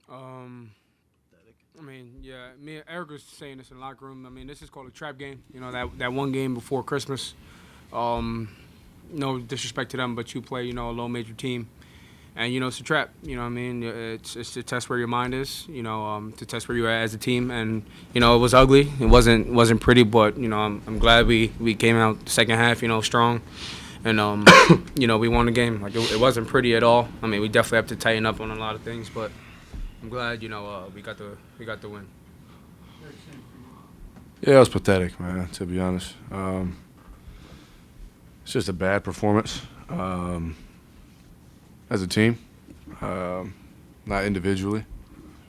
Um, I mean, yeah, me and Eric was saying this in the locker room. I mean, this is called a trap game. You know, that one game before Christmas. Um, no disrespect to them, but you play, a low major team, and it's a trap. You know what I mean? It's to test where your mind is. To test where you are as a team, and it was ugly. It wasn't pretty, but I'm glad we came out the second half, strong, and we won the game. Like it wasn't pretty at all. I mean, we definitely have to tighten up on a lot of things, but I'm glad we got the win. Yeah, it was pathetic, man. To be honest, it's just a bad performance as a team, not individually.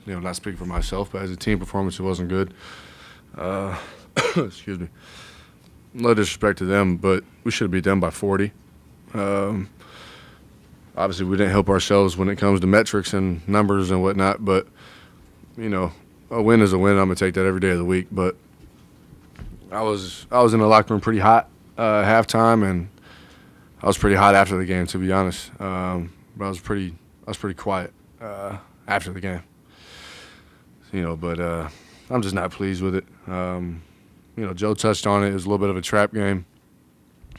Not speaking for myself, but as a team performance, it wasn't good. Uh, excuse me. No disrespect to them, but we should have beat them by 40. Um, Obviously, we didn't help ourselves when it comes to metrics and numbers and whatnot, but, a win is a win. I'm going to take that every day of the week. But I was in the locker room pretty hot halftime, and I was pretty hot after the game, to be honest. But I was pretty quiet after the game. But I'm just not pleased with it. Joe touched on it. It was a little bit of a trap game,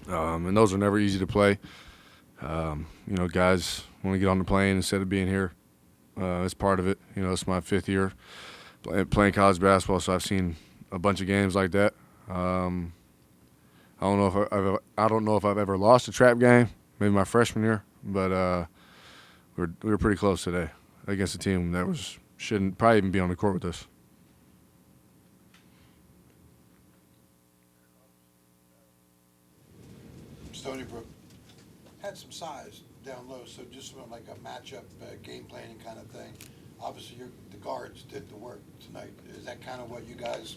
and those are never easy to play. Guys want to get on the plane instead of being here. It's part of it. It's my 5th year playing college basketball, so I've seen a bunch of games like that. I don't know if I've ever lost a trap game. Maybe my freshman year, but we were pretty close today against a team that shouldn't probably even be on the court with us. Stony Brook had some size down low, so just sort of like a matchup game planning kind of thing. Obviously, the guards did the work tonight. Is that kind of what you guys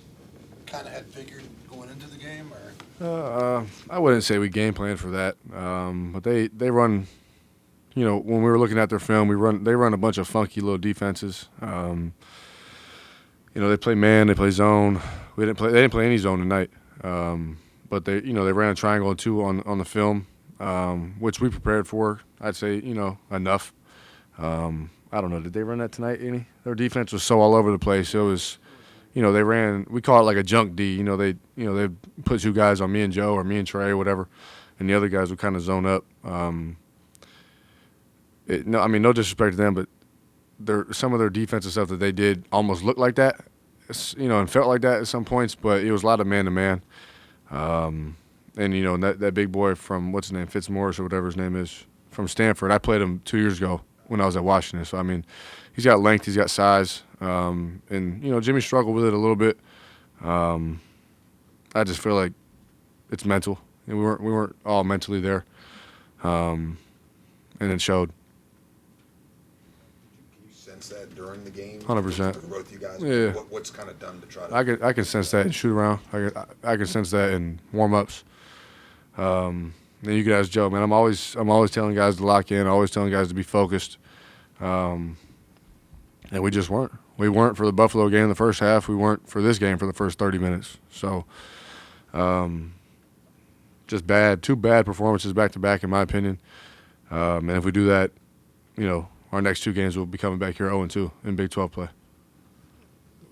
kind of had figured going into the game, or? I wouldn't say we game planned for that, but they run. When we were looking at their film, they run a bunch of funky little defenses. They play man, they play zone. They didn't play any zone tonight, but they ran a triangle and 2 on the film, which we prepared for. I'd say enough. I don't know. Did they run that tonight? Any? Their defense was so all over the place. It was, they ran. We call it like a junk D. They put 2 guys on me and Joe or me and Trey or whatever, and the other guys would kind of zone up. No disrespect to them, but some of their defensive stuff that they did almost looked like that, and felt like that at some points. But it was a lot of man to man, and that big boy from what's his name, Fitzmaurice or whatever his name is, from Stanford. I played him 2 years ago when I was at Washington. So he's got length, he's got size, and Jimmy struggled with it a little bit. I just feel like it's mental, and we weren't all mentally there, and it showed. Sense that during the game? 100%. For both you guys? Yeah. What's kind of done to try to... I can sense that in shoot around. I can sense that in warm-ups. Then you can ask Joe, man. I'm always telling guys to lock in, always telling guys to be focused. And we just weren't. We weren't for the Buffalo game in the first half. We weren't for this game for the first 30 minutes. So just bad. 2 bad performances back-to-back, in my opinion. And if we do that, our next 2 games will be coming back here 0-2 in Big 12 play.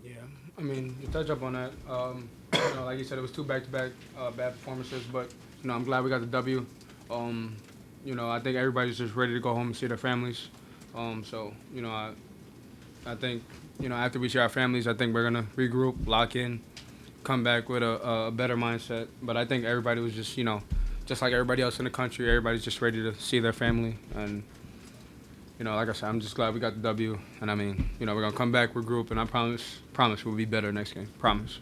Yeah, I mean, to touch up on that, like you said, it was 2 back-to-back bad performances, but I'm glad we got the W. I think everybody's just ready to go home and see their families. I think after we see our families, I think we're gonna regroup, lock in, come back with a better mindset. But I think everybody was just just like everybody else in the country, everybody's just ready to see their family. And like I said, I'm just glad we got the W. And we're gonna come back, regroup, and I promise we'll be better next game. Promise.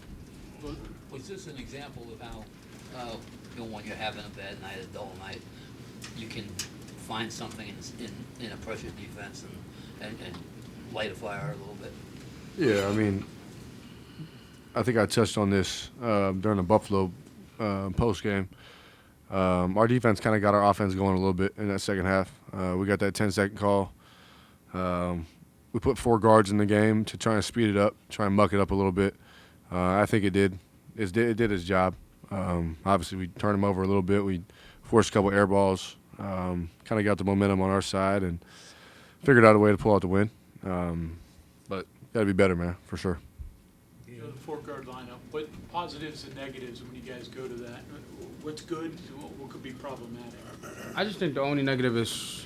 Was this an example of how, when you're having a bad night, a dull night, you can find something in a pressure defense and light a fire a little bit? Yeah, I think I touched on this during the Buffalo post game. Our defense kind of got our offense going a little bit in that second half. We got that 10-second call. We put 4 guards in the game to try and speed it up, try and muck it up a little bit. I think it did. It did its job. Obviously, we turned them over a little bit. We forced a couple air balls, kind of got the momentum on our side and figured out a way to pull out the win. got to be better, man, for sure. You know, the four-guard lineup, what positives and negatives when you guys go to that? What's good? What could be problematic? I just think the only negative is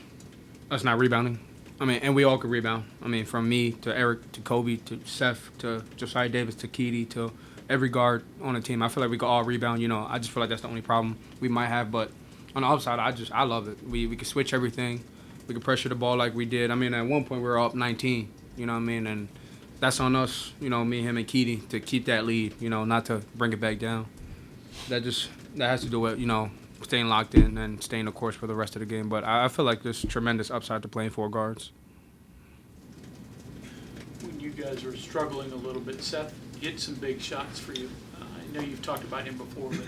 us not rebounding. I mean, and we all could rebound. I mean, from me to Eric to Kobe to Seth to Josiah Davis to Keedy to every guard on the team. I feel like we could all rebound. You know, I just feel like that's the only problem we might have. But on the upside, I love it. We could switch everything. We could pressure the ball like we did. I mean, at one point we were up 19. You know what I mean? And that's on us. You know, me, him, and Keedy to keep that lead. You know, not to bring it back down. That has to do with staying locked in and staying the course for the rest of the game. But I feel like there's tremendous upside to playing four guards. When you guys are struggling a little bit, Seth hit some big shots for you. I know you've talked about him before, but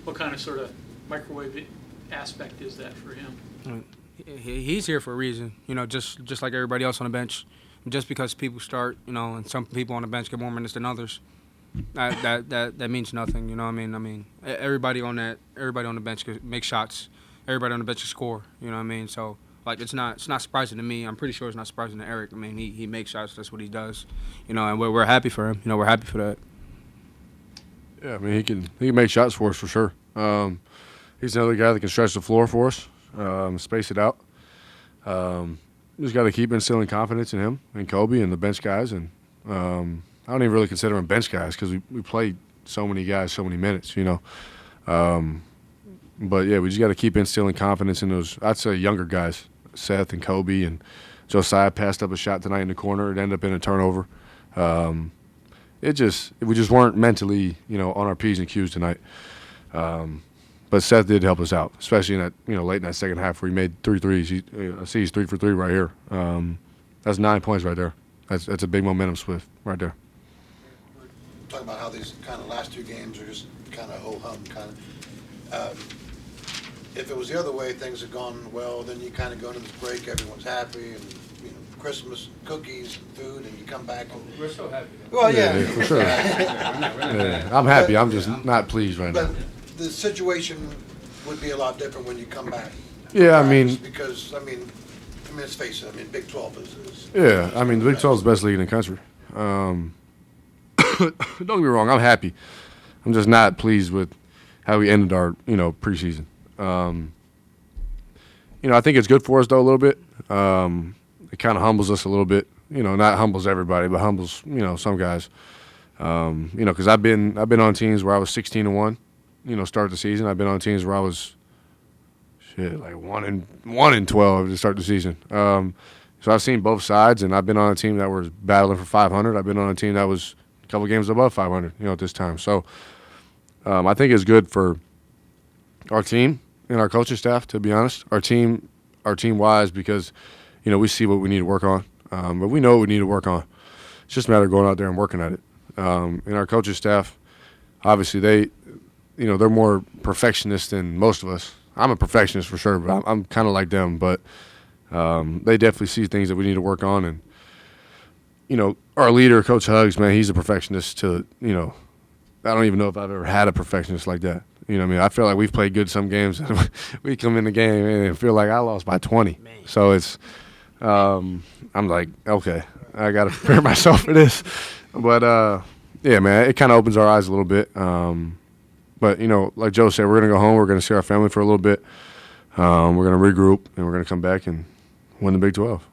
what kind of sort of microwave aspect is that for him? He's here for a reason, just like everybody else on the bench. Just because people start, and some people on the bench get more minutes than others, that means nothing. You know what I mean? I mean, everybody on the bench could make shots. Everybody on the bench could score. You know what I mean? So, like, it's not surprising to me. I'm pretty sure it's not surprising to Eric. I mean, he makes shots. That's what he does. And we're happy for him. We're happy for that. Yeah, I mean, he can make shots for us for sure. He's another guy that can stretch the floor for us, space it out. Just got to keep instilling confidence in him and Kobe and the bench guys. And I don't even really consider them bench guys because we played so many guys, so many minutes, But, yeah, we just got to keep instilling confidence in those, I'd say, younger guys, Seth and Kobe. And Josiah passed up a shot tonight in the corner. It ended up in a turnover. We just weren't mentally, on our P's and Q's tonight. But Seth did help us out, especially in that, late in that second half where he made 3 threes. I see he's 3 for 3 right here. That's 9 points right there. That's a big momentum swift right there. Talking about how these kind of last 2 games are just kind of ho-hum kind of. If it was the other way, things had gone well, then you kind of go into this break, everyone's happy, and Christmas cookies and food, and you come back. And, we're so happy. Well, yeah. For sure. I'm happy. I'm just not pleased right now. But the situation would be a lot different when you come back. Yeah, I mean. Because, let's face it, Big 12 is. Yeah, the Big 12 is the best league in the country. Don't get me wrong, I'm happy. I'm just not pleased with how we ended our, preseason. I think it's good for us, though, a little bit. It kind of humbles us a little bit. Not humbles everybody, but humbles, some guys. Because I've been on teams where I was 16-1, start the season. I've been on teams where I was, like 1-12 to start the season. So I've seen both sides, and I've been on a team that was battling for 500. I've been on a team that was a couple games above 500, at this time. So I think it's good for our team and our coaching staff, to be honest. Our team-wise, because, we see what we need to work on. But we know what we need to work on. It's just a matter of going out there and working at it. And our coaching staff, obviously, they're more perfectionists than most of us. I'm a perfectionist for sure, but I'm kind of like them. But they definitely see things that we need to work on. And, our leader, Coach Huggs, man, he's a perfectionist to, I don't even know if I've ever had a perfectionist like that. I feel like we've played good some games. We come in the game and feel like I lost by 20. Man. So it's I'm like, okay, I got to prepare myself for this. But, yeah, man, it kind of opens our eyes a little bit. But, like Joe said, we're going to go home. We're going to see our family for a little bit. We're going to regroup, and we're going to come back and win the Big 12.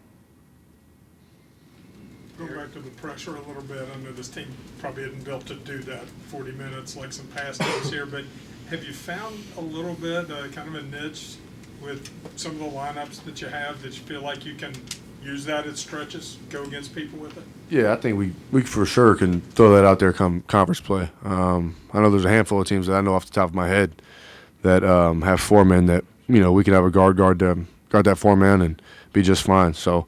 Go back to the pressure a little bit. I know this team probably isn't built to do that 40 minutes like some past teams here, but have you found a little bit kind of a niche with some of the lineups that you have that you feel like you can use that as stretches, go against people with it? Yeah, I think we for sure can throw that out there come conference play. I know there's a handful of teams that I know off the top of my head that have 4 men that, we can have a guard that 4 man and be just fine. So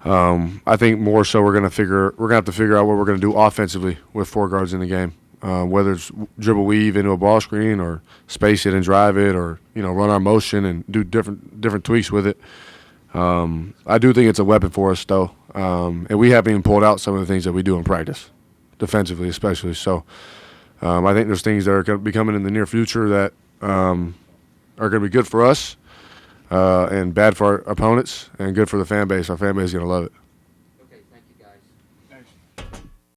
I think more so we're gonna have to figure out what we're gonna do offensively with 4 guards in the game. Whether it's dribble weave into a ball screen or space it and drive it or, run our motion and do different tweaks with it. I do think it's a weapon for us, though. And we haven't even pulled out some of the things that we do in practice, defensively especially. So I think there's things that are going to be coming in the near future that are going to be good for us and bad for our opponents and good for the fan base. Our fan base is going to love it.